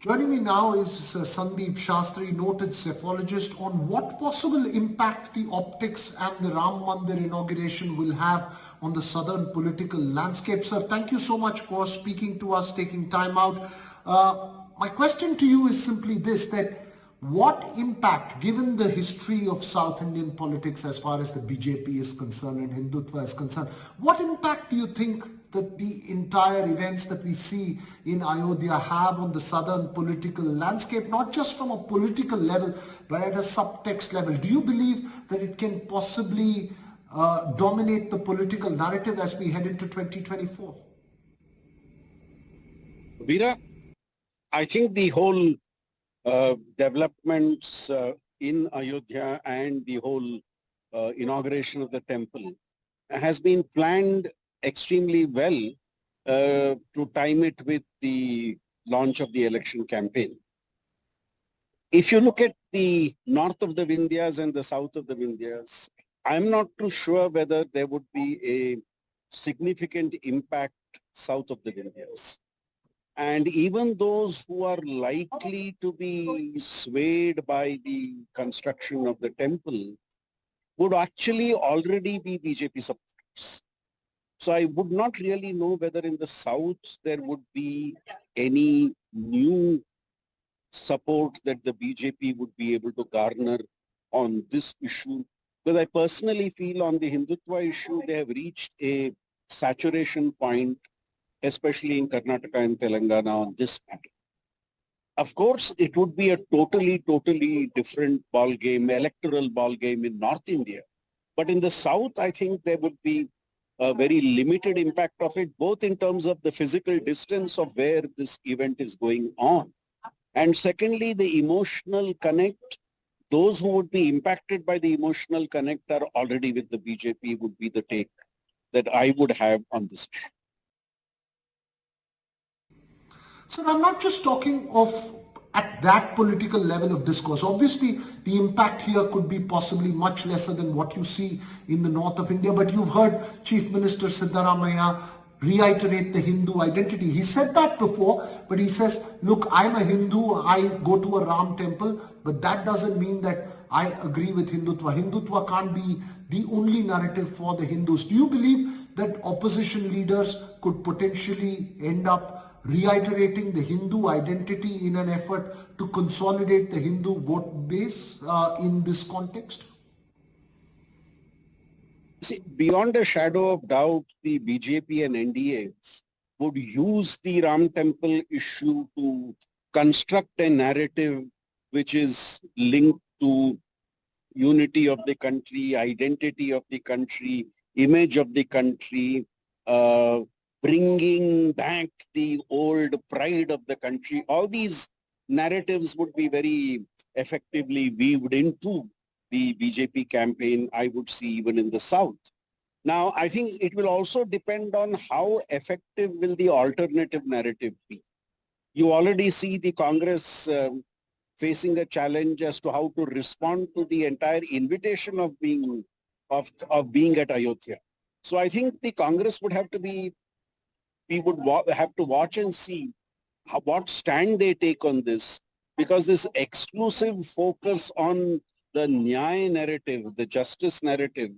Joining me now is Sandeep Shastri, noted psephologist, on what possible impact the optics and the Ram Mandir inauguration will have on the southern political landscape. Sir, thank you so much for speaking to us, taking time out. My question to you is simply this, that what impact, given the history of South Indian politics as far as the BJP is concerned and Hindutva is concerned, what impact do you think that the entire events that we see in Ayodhya have on the southern political landscape, not just from a political level, but at a subtext level? Do you believe that it can possibly dominate the political narrative as we head into 2024? Veera, I think the whole developments in Ayodhya and the whole inauguration of the temple has been planned extremely well to time it with the launch of the election campaign. If you look at the north of the Vindhyas and the south of the Vindhyas, I'm not too sure whether there would be a significant impact south of the Vindhyas. And even those who are likely to be swayed by the construction of the temple would actually already be BJP supporters. So I would not really know whether in the south there would be any new support that the BJP would be able to garner on this issue. Because I personally feel on the Hindutva issue, they have reached a saturation point, especially in Karnataka and Telangana on this matter. Of course, it would be a totally different ball game, electoral ball game in North India. But in the South, I think there would be a very limited impact of it, both in terms of the physical distance of where this event is going on. And secondly, the emotional connect. Those who would be impacted by the emotional connect are already with the BJP would be the take that I would have on this issue. So I'm not just talking of at that political level of discourse. Obviously, the impact here could be possibly much lesser than what you see in the north of India. But you've heard Chief Minister Siddaramaiah reiterate the Hindu identity. He said that before, but he says, look, I'm a Hindu, I go to a Ram temple, but that doesn't mean that I agree with Hindutva. Hindutva can't be the only narrative for the Hindus. Do you believe that opposition leaders could potentially end up reiterating the Hindu identity in an effort to consolidate the Hindu vote base in this context? See, beyond a shadow of doubt, the BJP and NDA would use the Ram Temple issue to construct a narrative which is linked to unity of the country, identity of the country, image of the country, bringing back the old pride of the country. All these narratives would be very effectively weaved into the BJP campaign, I would see, even in the South. Now, I think it will also depend on how effective will the alternative narrative be. You already see the Congress facing a challenge as to how to respond to the entire invitation of being at Ayodhya. So I think the Congress would have to be, we would have to watch and see what stand they take on this, because this exclusive focus on the Nyaya narrative, the justice narrative,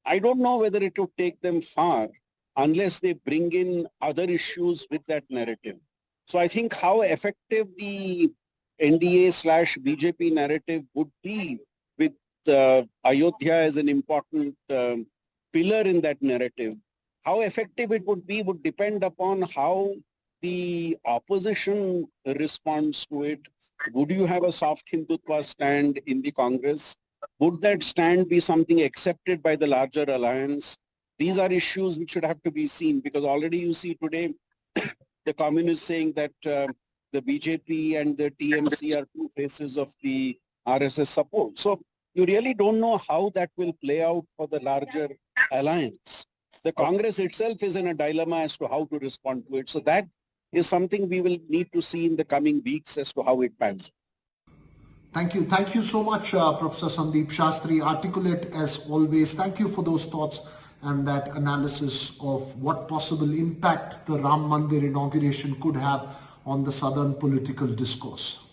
I don't know whether it would take them far unless they bring in other issues with that narrative. So I think how effective the NDA/BJP narrative would be with Ayodhya as an important pillar in that narrative, how effective it would be would depend upon how the opposition responds to it. Would you have a soft Hindutva stand in the Congress? Would that stand be something accepted by the larger alliance? These are issues which should have to be seen, because already you see today the communists saying that the BJP and the TMC are two faces of the RSS support. So you really don't know how that will play out for the larger alliance. The Congress itself is in a dilemma as to how to respond to it. So that is something we will need to see in the coming weeks as to how it pans out. Thank you. Thank you so much, Professor Sandeep Shastri. Articulate as always. Thank you for those thoughts and that analysis of what possible impact the Ram Mandir inauguration could have on the southern political discourse.